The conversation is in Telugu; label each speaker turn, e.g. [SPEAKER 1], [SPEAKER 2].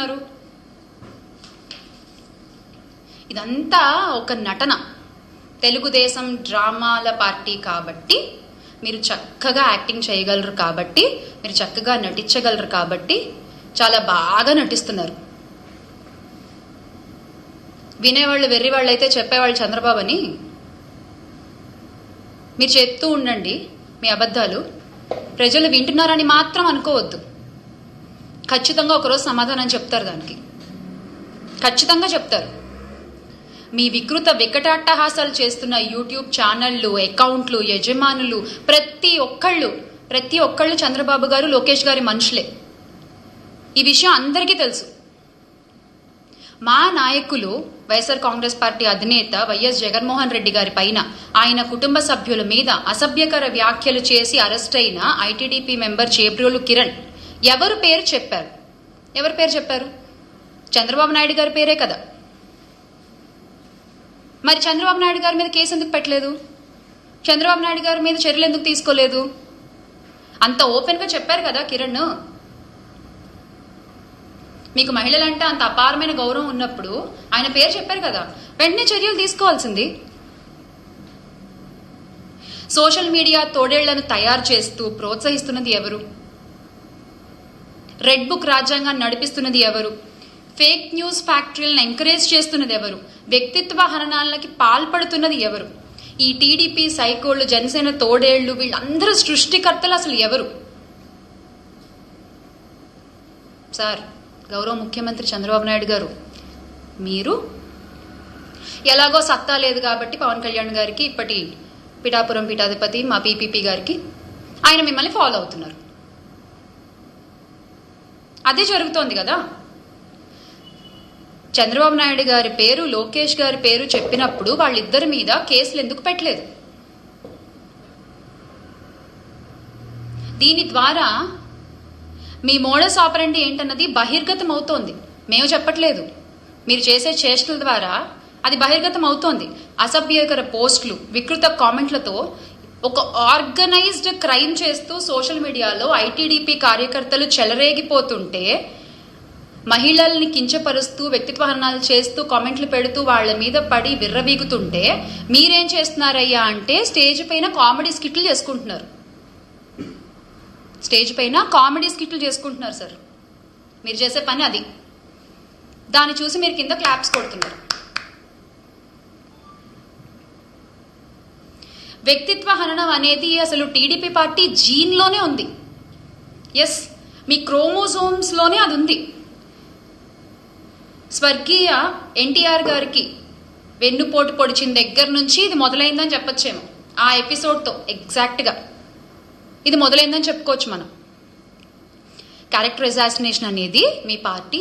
[SPEAKER 1] చేస్తున్నారు? ఇదంతా ఒక నటన. తెలుగుదేశం డ్రామాల పార్టీ కాబట్టి మీరు చక్కగా యాక్టింగ్ చేయగలరు, కాబట్టి మీరు చక్కగా నటించగలరు, కాబట్టి చాలా బాగా నటిస్తున్నారు. వినేవాళ్ళు వెర్రివాళ్ళు అయితే చెప్పేవాళ్ళు చంద్రబాబు అని. మీరు చెప్తూ ఉండండి మీ అబద్ధాలు. ప్రజలు వింటున్నారని మాత్రం అనుకోవద్దు. ఖచ్చితంగా ఒకరోజు సమాధానం చెప్తారు, దానికి ఖచ్చితంగా చెప్తారు. మీ వికృత వికటాట్టహాసాలు చేస్తున్న యూట్యూబ్ ఛానళ్ళు, అకౌంట్లు, యజమానులు ప్రతి ఒక్కళ్ళు చంద్రబాబు గారు, లోకేష్ గారి మనుషులే. ఈ విషయం అందరికీ తెలుసు. మా నాయకులు వైఎస్ఆర్ కాంగ్రెస్ పార్టీ అధినేత వైఎస్ జగన్మోహన్ రెడ్డి గారి పైన, ఆయన కుటుంబ సభ్యుల మీద అసభ్యకర వ్యాఖ్యలు చేసి అరెస్ట్ అయిన ఐటీడీపీ మెంబర్ చేబ్రోలు కిరణ్ ఎవరు పేరు చెప్పారు? చంద్రబాబు నాయుడు గారి పేరే కదా. మరి చంద్రబాబు నాయుడు గారి మీద కేసు ఎందుకు పెట్టలేదు? చంద్రబాబు నాయుడు గారి మీద చర్యలు ఎందుకు తీసుకోలేదు? అంత ఓపెన్గా చెప్పారు కదా కిరణ్. మీకు మహిళలంటే అంత అపారమైన గౌరవం ఉన్నప్పుడు ఆయన పేరు చెప్పారు కదా, వెంటనే చర్యలు తీసుకోవాల్సింది. సోషల్ మీడియా తోడేళ్లను తయారు చేస్తూ ప్రోత్సహిస్తున్నది ఎవరు? రెడ్ బుక్ రాజ్యాంగాన్ని నడిపిస్తున్నది ఎవరు? ఫేక్ న్యూస్ ఫ్యాక్టరీలను ఎంకరేజ్ చేస్తున్నది ఎవరు? వ్యక్తిత్వ హననాలకి పాల్పడుతున్నది ఎవరు? ఈ టీడీపీ సైకోళ్లు, జనసేన తోడేళ్లు, వీళ్ళందరూ సృష్టికర్తలు అసలు ఎవరు? సార్, గౌరవ ముఖ్యమంత్రి చంద్రబాబు నాయుడు గారు, మీరు ఎలాగో సత్తా లేదు కాబట్టి పవన్ కళ్యాణ్ గారికి, ఇప్పటి పిఠాపురం పీఠాధిపతి మా పీపీపీ గారికి, ఆయన మిమ్మల్ని ఫాలో అవుతున్నారు. అదే జరుగుతోంది కదా. చంద్రబాబు నాయుడు గారి పేరు, లోకేష్ గారి పేరు చెప్పినప్పుడు వాళ్ళిద్దరి మీద కేసులు ఎందుకు పెట్టలేదు? దీని ద్వారా మీ మోడస్ ఆపరెండి ఏంటన్నది బహిర్గతం అవుతోంది. మేము చెప్పట్లేదు, మీరు చేసే చేష్టల ద్వారా అది బహిర్గతం అవుతోంది. అసభ్యకర పోస్టులు, వికృత కామెంట్లతో ఒక ఆర్గనైజ్డ్ క్రైమ్ చేస్తూ సోషల్ మీడియాలో ఐటీడీపీ కార్యకర్తలు చెలరేగిపోతుంటే, మహిళల్ని కించపరుస్తూ వ్యక్తిత్వ హననాలు చేస్తూ కామెంట్లు పెడుతూ వాళ్ళ మీద పడి విర్రవీగుతుంటే మీరేం చేస్తున్నారయ్యా అంటే స్టేజ్ పైన కామెడీ స్కిట్లు చేసుకుంటున్నారు. సార్, మీరు చేసే పని అది. దాన్ని చూసి మీరు కింద క్లాప్స్ కొడుతున్నారు. వ్యక్తిత్వ హననం అనేది అసలు టీడీపీ పార్టీ జీన్లోనే ఉంది. ఎస్, మీ క్రోమోజోమ్స్లోనే అది ఉంది. స్వర్గీయ ఎన్టీఆర్ గారికి వెన్నుపోటు పొడిచిన దగ్గర నుంచి ఇది మొదలైందని చెప్పొచ్చేమో. ఆ ఎపిసోడ్తో ఎగ్జాక్ట్గా ఇది మొదలైందని చెప్పుకోవచ్చు మనం. క్యారెక్టర్ అసాసినేషన్ అనేది మీ పార్టీ